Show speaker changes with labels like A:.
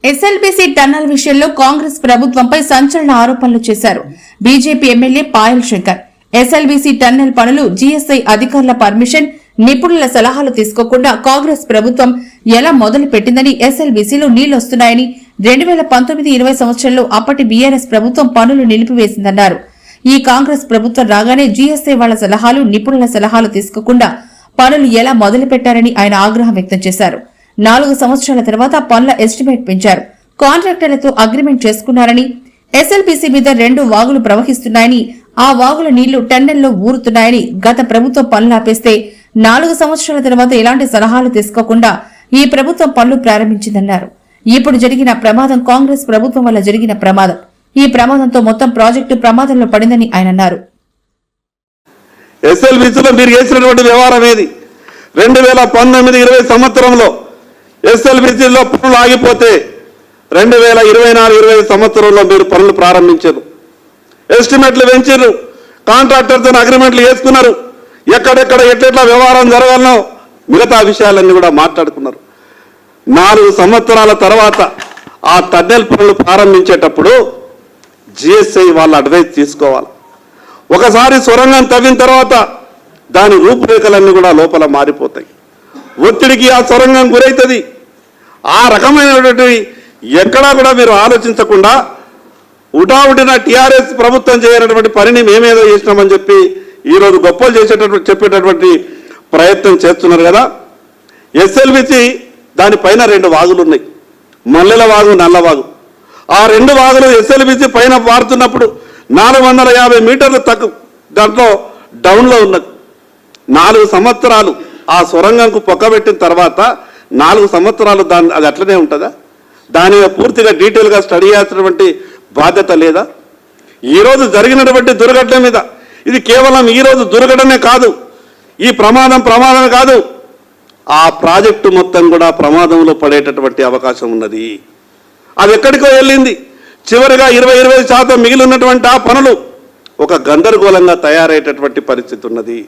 A: SLBC tunnel విషయంలో కాంగ్రెస్ ప్రభుత్వంపై సంచలన ఆరోపణలు చేశారు BJP MLA Payal Shankar. SLBC tunnel పనులు జీఎస్ఐ అధికారుల పర్మిషన్, నిపుణుల సలహాలు తీసుకోకుండా కాంగ్రెస్ ప్రభుత్వం ఎలా మొదలు పెట్టిందని, ఎస్ఎల్బీసీలో నీళ్లొస్తున్నాయని 2019-20 సంవత్సరంలో అప్పటి బీఆర్ఎస్ ప్రభుత్వం పనులు నిలిపివేసిందన్నారు. ఈ కాంగ్రెస్ ప్రభుత్వం రాగానే జీఎస్ఐ వాళ్ల సలహాలు, నిపుణుల సలహాలు తీసుకోకుండా పనులు ఎలా మొదలు పెట్టారని ఆయన ఆగ్రహం వ్యక్తం చేశారు. 4 సంవత్సరాల తర్వాత పనుల ఎస్టిమేట్ పెంచారు. కాంట్రాక్టర్లతో అగ్రిమెంట్ చేసుకున్నారని, ఎస్ఎల్బీసీ మీద 2 వాగులు ప్రవహిస్తున్నాయని, ఆ వాగుల నీళ్లు టన్నెల్లో ఊరుతున్నాయని, గత ప్రభుత్వం పనులు ఆపేస్తే 4 సంవత్సరాల తర్వాత ఎలాంటి సలహాలు తీసుకోకుండా ఈ ప్రభుత్వం పనులు ప్రారంభించిందన్నారు. ఇప్పుడు జరిగిన ప్రమాదం కాంగ్రెస్ ప్రభుత్వం వల్ల జరిగిన ప్రమాదం. ఈ ప్రమాదంతో మొత్తం ప్రాజెక్టు ప్రమాదంలో పడిందని ఆయన అన్నారు.
B: ఎస్ఎల్బీసీలో మీరు చేసినటువంటి వ్యవహారం ఏది? 2019-20 సంవత్సరంలో ఎస్ఎల్బీసీలో పనులు ఆగిపోతే 2024-25 సంవత్సరంలో మీరు పనులు ప్రారంభించారు. ఎస్టిమేట్లు పెంచారు, కాంట్రాక్టర్తో అగ్రిమెంట్లు చేసుకున్నారు, ఎక్కడెక్కడ ఎట్లెట్లా వ్యవహారం జరగాలనో మిగతా విషయాలన్నీ కూడా మాట్లాడుకున్నారు. 4 సంవత్సరాల తర్వాత ఆ టన్నెల్ పనులు ప్రారంభించేటప్పుడు జిఎస్ఐ వాళ్ళ అడ్వైస్ తీసుకోవాలి. ఒకసారి సొరంగం తవ్విన తర్వాత దాని రూపురేఖలన్నీ కూడా లోపల మారిపోతాయి. ఒత్తిడికి ఆ సొరంగం గురవుతుంది. ఆ రకమైనటువంటి ఎక్కడా కూడా మీరు ఆలోచించకుండా ఉటావుటిన టీఆర్ఎస్ ప్రభుత్వం చేయనటువంటి పనిని మేమేదో చేసినామని చెప్పి ఈరోజు గొప్పలు చెప్పేటటువంటి ప్రయత్నం చేస్తున్నారు కదా. ఎస్ఎల్బీసీ దానిపైన 2 వాగులు ఉన్నాయి, మల్లెల వాగు, నల్లవాగు. ఆ 2 వాగులు ఎస్ఎల్బీసీ పైన పారుతున్నప్పుడు 450 మీటర్లు తక్కువ దాంట్లో డౌన్లో ఉన్నది. 4 సంవత్సరాలు ఆ సొరంగంకు పొక్కబెట్టిన తర్వాత 4 సంవత్సరాలు అది అట్లనే ఉంటుందా? దాని పూర్తిగా డీటెయిల్గా స్టడీ చేసినటువంటి బాధ్యత లేదా? ఈరోజు జరిగినటువంటి దుర్ఘటన మీద ఇది కేవలం ఈరోజు దుర్ఘటనే కాదు, ఈ ప్రమాదం కాదు, ఆ ప్రాజెక్టు మొత్తం కూడా ప్రమాదంలో పడేటటువంటి అవకాశం ఉన్నది. అది ఎక్కడికో వెళ్ళింది. చివరిగా 20-25% మిగిలి ఉన్నటువంటి ఆ పనులు ఒక గందరగోళంగా తయారయ్యేటటువంటి పరిస్థితి ఉన్నది.